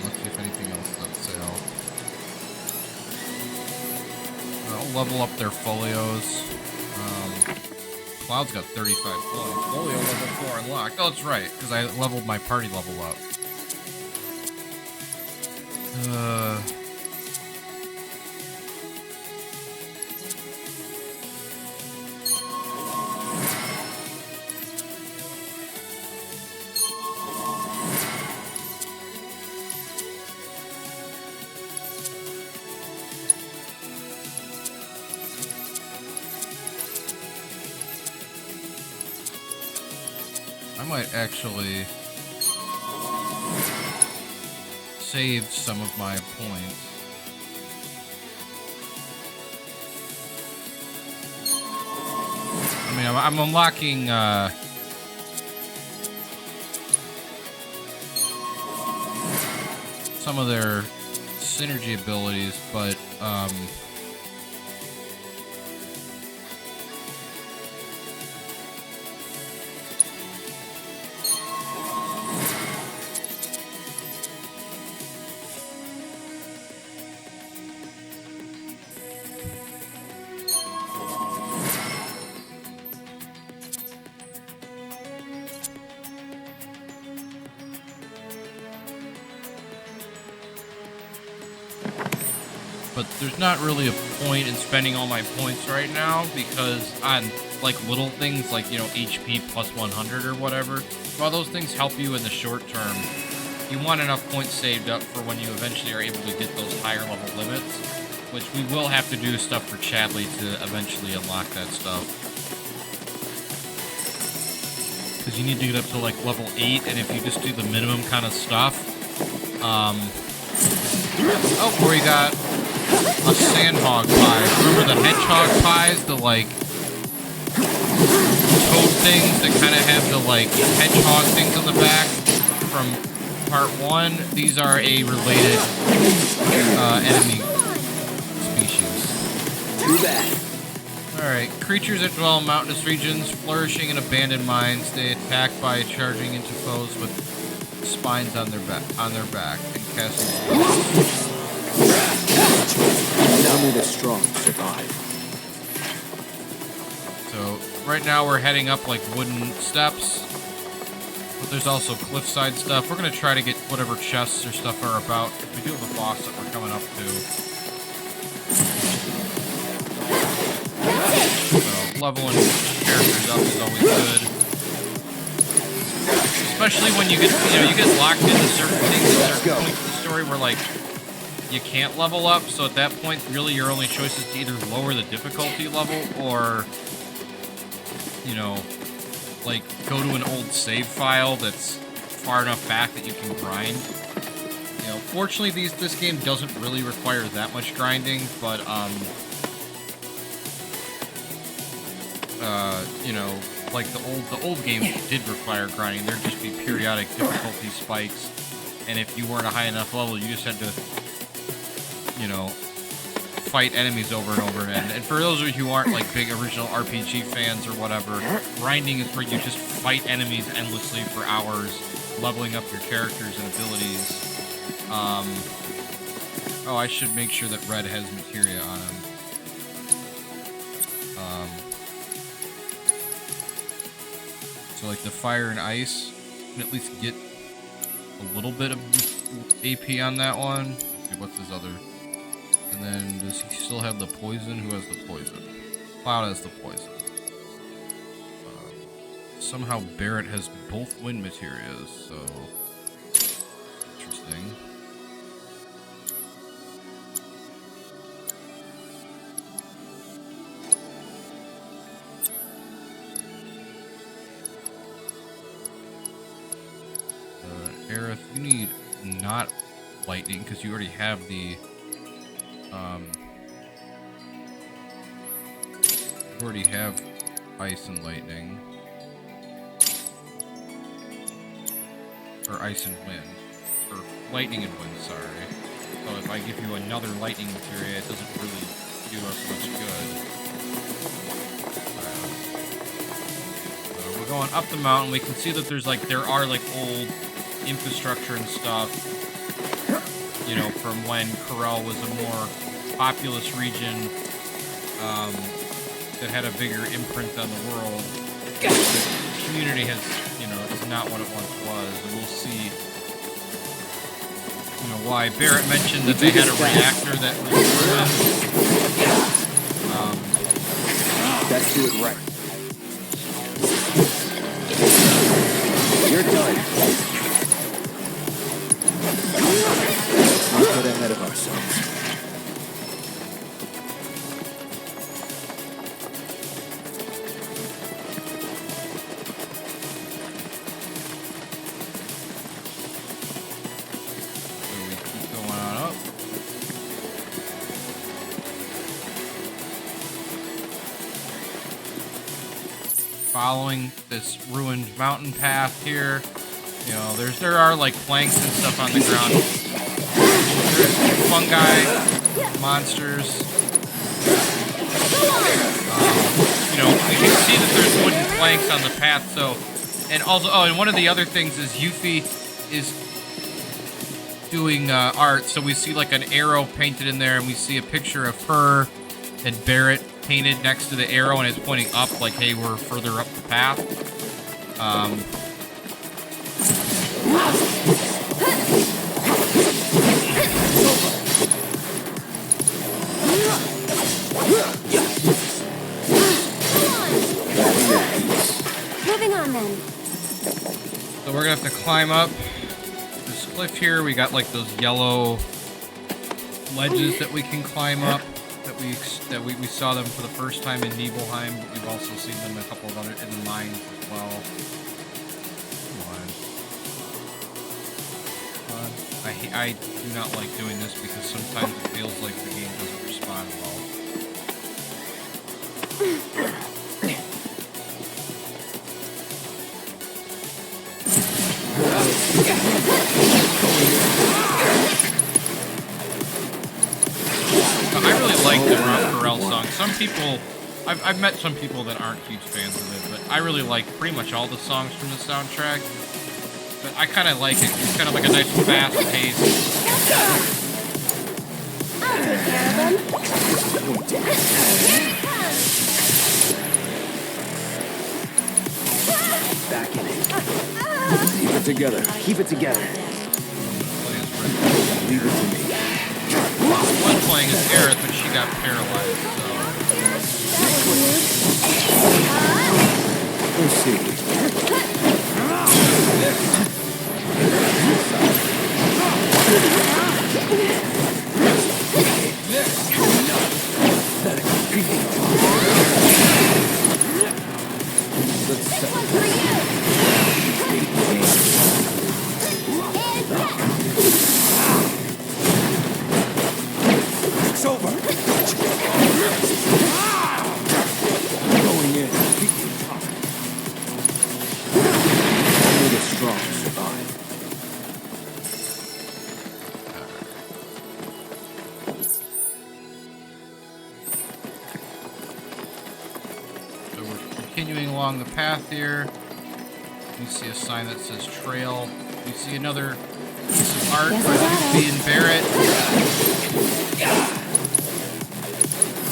Let's see if anything else is on sale. I'll level up their folios. Cloud's got 35 points. Folio level 4 unlocked. Oh, that's right, because I leveled my party level up. I might actually save some of my points. I mean, I'm unlocking some of their synergy abilities, but there's not really a point in spending all my points right now, because on like little things like, you know, HP plus 100 or whatever, while those things help you in the short term, you want enough points saved up for when you eventually are able to get those higher level limits, which we will have to do stuff for Chadley to eventually unlock that stuff. Because you need to get up to like level 8, and if you just do the minimum kind of stuff, oh, we got a sandhog pie. Remember the hedgehog pies? The, like, toad things that kind of have the, like, hedgehog things on the back from part 1? These are a related enemy species. Too bad. Alright, creatures that dwell in mountainous regions, flourishing in abandoned mines, they attack by charging into foes with spines on their back and casting spells. Only the strong survive. So right now we're heading up like wooden steps, but there's also cliffside stuff. We're gonna try to get whatever chests or stuff are about. We do have a boss that we're coming up to. So leveling characters up is always good, especially when you get locked into certain things at certain points in the story where like you can't level up, so at that point, really your only choice is to either lower the difficulty level or, you know, like go to an old save file that's far enough back that you can grind. You know, fortunately, this game doesn't really require that much grinding, but you know, like the old games did require grinding. There'd just be periodic difficulty spikes, and if you weren't a high enough level, you just had to, you know, fight enemies over and over again. And for those of you who aren't like big original RPG fans or whatever, grinding is where you just fight enemies endlessly for hours, leveling up your characters and abilities. Oh, I should make sure that Red has materia on him. So like the fire and ice, you can at least get a little bit of AP on that one. Let's see, what's his other? And then, does he still have the poison? Who has the poison? Cloud has the poison. Somehow Barret has both wind materias, so... Interesting. Aerith, you need not lightning, because you already have the... you already have ice and lightning. Or ice and wind. Or lightning and wind, sorry. So if I give you another lightning materia, it doesn't really do us much good. So we're going up the mountain, we can see that there are like old infrastructure and stuff, you know, from when Corel was a more populous region that had a bigger imprint on the world. The community has, you know, is not what it once was, and we'll see, you know, why. Barret mentioned that they had a reactor that was ruined. Let's do it right. You're done. Let's not get ahead of ourselves. So we keep going on up. Following this ruined mountain path here, you know, there are like planks and stuff on the ground. There's fungi, monsters. You know, you can see that there's wooden planks on the path. So, and also, oh, and one of the other things is Yuffie is doing art. So we see like an arrow painted in there, and we see a picture of her and Barret painted next to the arrow, and it's pointing up, like, hey, we're further up the path. Moving on then. So we're gonna have to climb up this cliff here. We got like those yellow ledges that we can climb up. That we saw them for the first time in Nibelheim, but we've also seen them in a couple of other in the mines as well. Come on. I do not like doing this because sometimes it feels like the game doesn't respond well. I really like the Corel song. Some people, I've met some people that aren't huge fans of it, but I really like pretty much all the songs from the soundtrack. But I kind of like it. It's kind of like a nice fast pace. I'll take care of them. Back in it. Keep it together. Keep it together. Leave it to me. One playing as Aerith, but she got paralyzed, so... We'll see. Let's it's over. Going in. Only the strong survive. So we're continuing along the path here. You see a sign that says trail. You see another piece of art for Yuffie and Barret.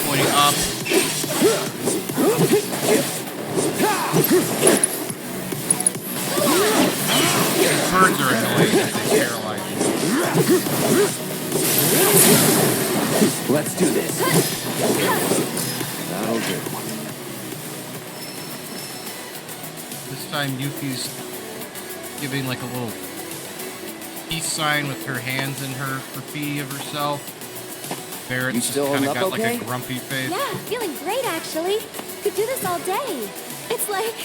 Pointing up. These birds are annoying because they paralyze you. Let's do this. That'll do. This time Yuffie's giving like a little peace sign with her hands in her graffiti of herself. Barret's just kind of got like a grumpy face. Yeah, feeling great actually. Could do this all day. It's like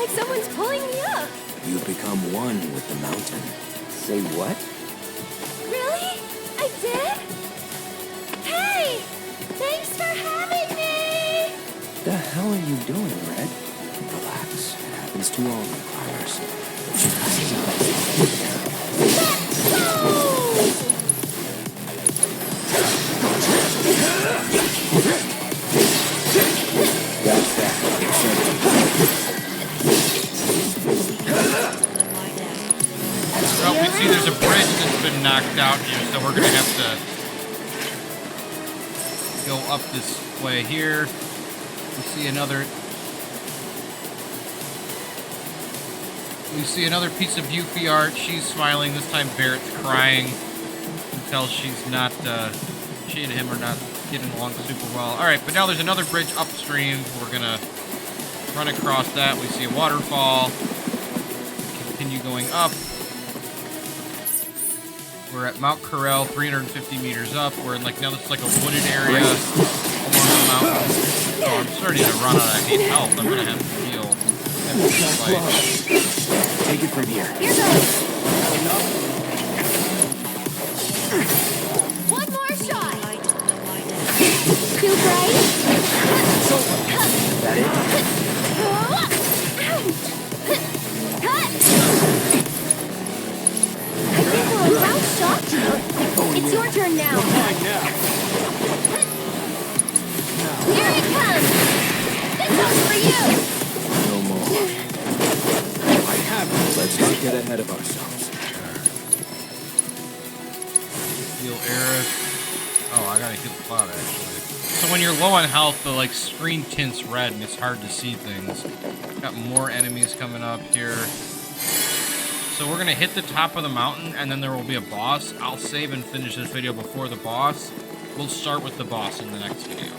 someone's pulling me up. You become one with the mountain. Say what? Really? I did? Hey! Thanks for having me! The hell are you doing, Red? Relax. It happens to all new climbers. Let's go! That's that. out here, so we're gonna have to go up this way here. We see another piece of Yuffie art. She's smiling. This time Barret's crying. You can tell she's not, she and him are not getting along super well. Alright, but now there's another bridge upstream. We're gonna run across that. We see a waterfall. Continue going up. We're at Mount Corel, 350 meters up. We're in like, now this is like a wooded area along the mountain. Oh, I'm starting to run out of health. I'm gonna have to heal. Take it from here. Here goes. One more shot. Too bright. Is that it? I think we're about shocked you. It's your turn now. Here it comes. This one's for you. No more. I have it. Let's not get ahead of ourselves. Heal Aerith. Oh, I gotta heal Cloud actually. So when you're low on health, the like screen tints red and it's hard to see things. Got more enemies coming up here. So we're gonna hit the top of the mountain and then there will be a boss. I'll save and finish this video before the boss. We'll start with the boss in the next video.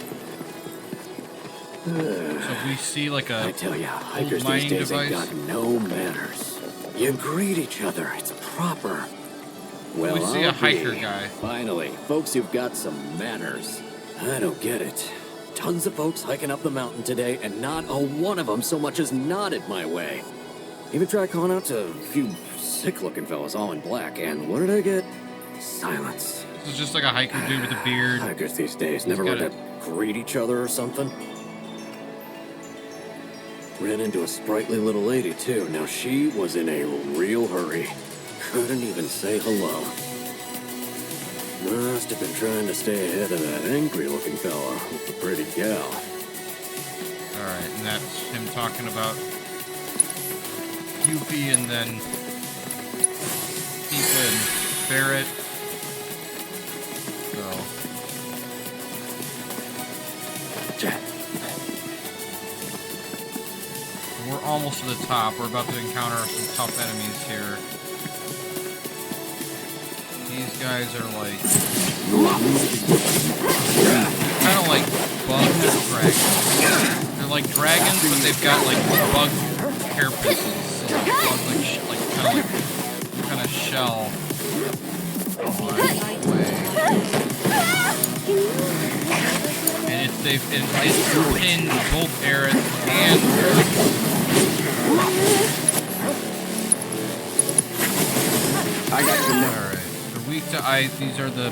So we see like a I tell ya, hikers mining these days device. ain't got no manners. You greet each other. It's proper. Well, We see a I'll hiker be. guy. Finally, folks who've got some manners. I don't get it. Tons of folks hiking up the mountain today, and not a one of them so much as nodded my way. Even tried calling out to a few sick-looking fellas all in black, and what did I get? Silence. This is just like a hiker dude with a beard. Hikers these days never got learn to greet each other or something. Ran into a sprightly little lady, too. Now, she was in a real hurry. Couldn't even say hello. Must have been trying to stay ahead of that angry-looking fella with the pretty gal. Alright, and that's him talking about Yuffie and then Tifa and Barret. So we're almost to the top. We're about to encounter some tough enemies here. These guys are like kind of like bug dragons. They're like dragons, but they've got like bug carapaces, so bug like kind of shell. And it's pinned both Aerith and I got you now. Alright. They're weak to ice. These are the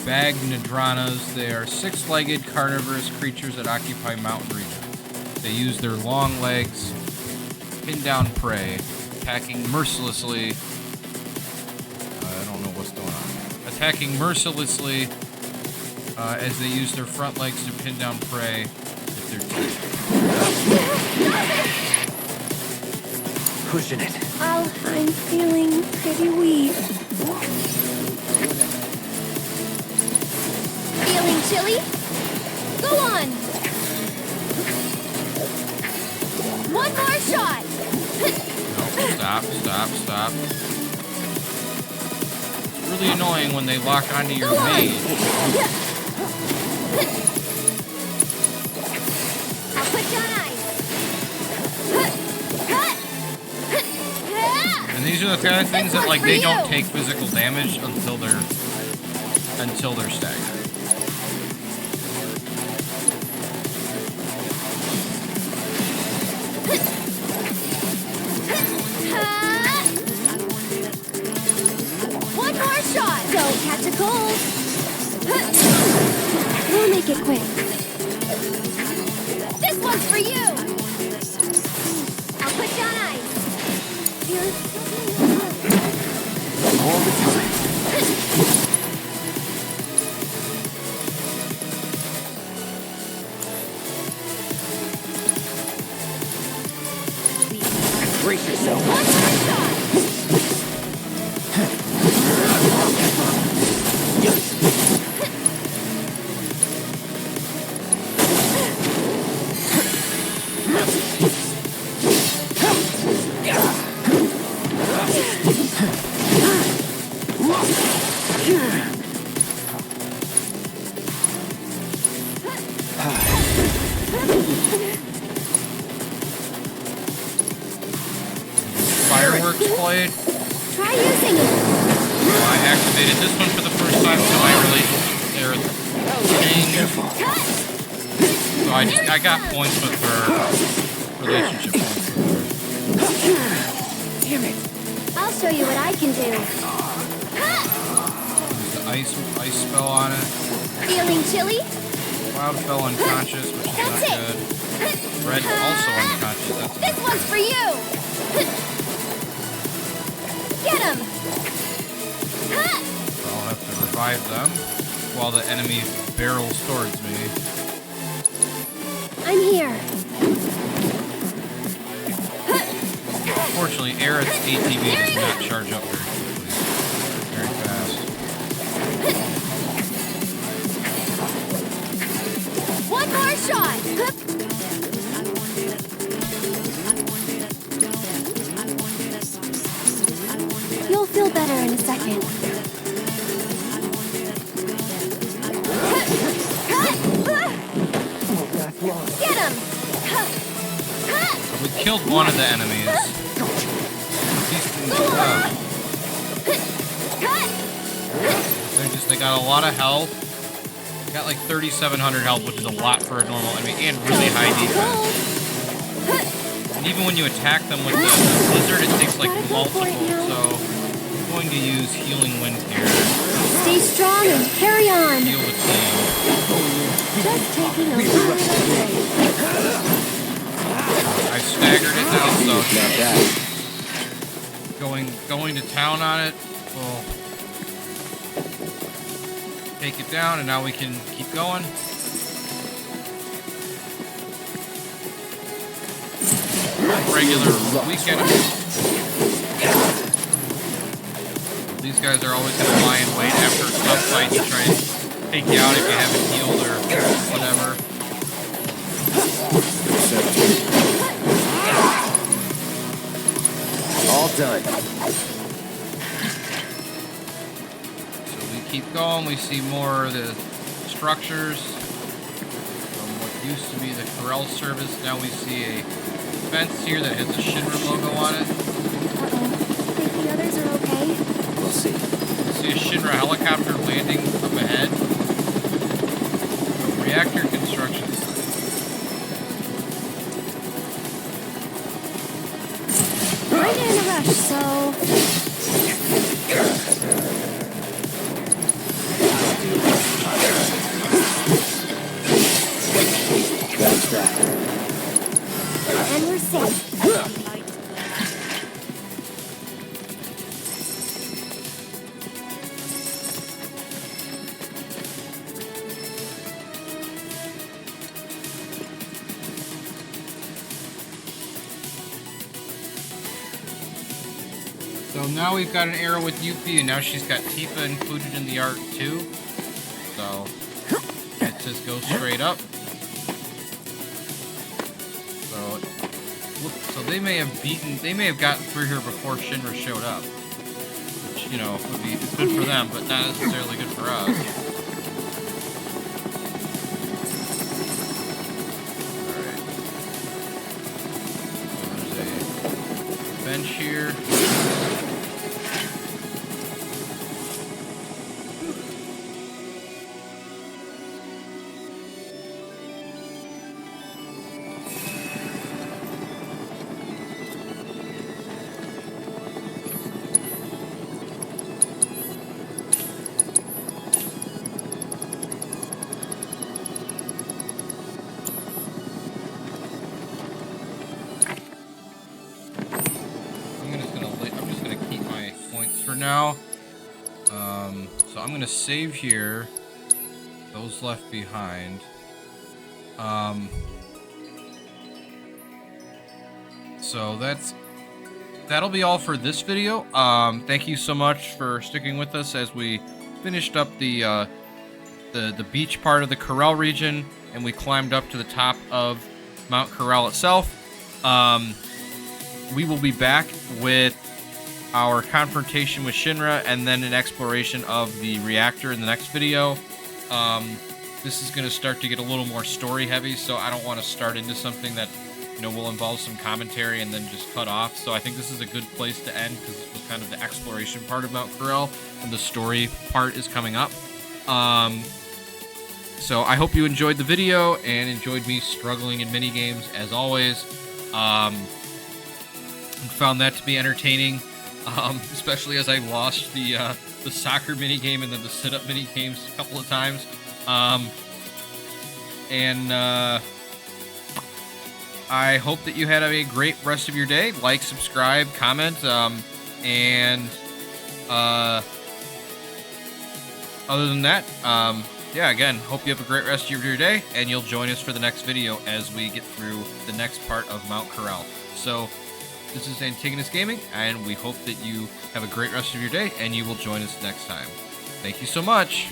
Bagnadranas. They are six-legged carnivorous creatures that occupy mountain regions. They use their long legs, pin down prey, attacking mercilessly. I don't know what's going on. Attacking mercilessly as they use their front legs to pin down prey with their teeth. Pushing it. Oh, I'm feeling pretty weak. Feeling chilly? Go on! One more shot! No, stop. It's really annoying when they lock onto your mage. I'll put you on ice. And these are the kind of things that like they don't take physical damage until they're staggered. One more shot! Don't catch a cold! We'll make it quick. This one's for you! I'll put you on ice. All the time. Brace yourself. One more shot! blade. Try using it. So I activated this one for the first time, so my relationship with Aerith changed. So I got points with her, relationship points with her. Damn it. I'll show you what I can do. Use the ice spell on it. Feeling chilly? Cloud fell unconscious, which is not good. Red also unconscious. That's This one's for you. Get him. So I'll have to revive them while the enemy barrels towards me. I'm here. Unfortunately, Aerith's ATV does not charge up very quickly. Very fast. One more shot. You'll feel better in a second. Get him! We killed one of the enemies. These things they got a lot of health. They got like 3,700 health, which is a lot for a normal enemy, and really high defense. And even when you attack them with the blizzard, it takes like multiple. So I'm going to use Healing Wind here. Stay strong and carry on. Heal the team. Just taking a little break. I staggered it now, so going to town on it will take it down, and now we can keep going. Regular weekend. These guys are always going to lie in wait after a tough fight to try and take you out if you haven't healed or whatever. All done. So we keep going. We see more of the structures from what used to be the Corel service. Now we see a fence here that has a Shinra logo on it. Think the others are okay? We'll see. We see a Shinra helicopter landing up ahead. Reactor construction. Kinda in a rush, so... That's that. And we're safe. So now we've got an arrow with Yuffie, and now she's got Tifa included in the art too. So it just goes straight up. So they may have gotten through here before Shinra showed up, which, you know, would be good for them, but not necessarily good for us. Alright. So there's a bench here. Now, so I'm gonna save here. Those left behind. So that'll be all for this video. Thank you so much for sticking with us as we finished up the beach part of the Corel region, and we climbed up to the top of Mount Corel itself. We will be back with our confrontation with Shinra, and then an exploration of the reactor in the next video. This is going to start to get a little more story heavy, so I don't want to start into something that you know, will involve some commentary and then just cut off. So I think this is a good place to end because this was kind of the exploration part of Mount Corel, and the story part is coming up. So I hope you enjoyed the video and enjoyed me struggling in minigames as always. And found that to be entertaining, especially as I lost the soccer minigame and then the sit-up minigames a couple of times. I hope that you had a great rest of your day. Like, subscribe, comment, and other than that, yeah, again, hope you have a great rest of your day, and you'll join us for the next video as we get through the next part of Mount Corel. So, this is Antigonus Gaming, and we hope that you have a great rest of your day, and you will join us next time. Thank you so much!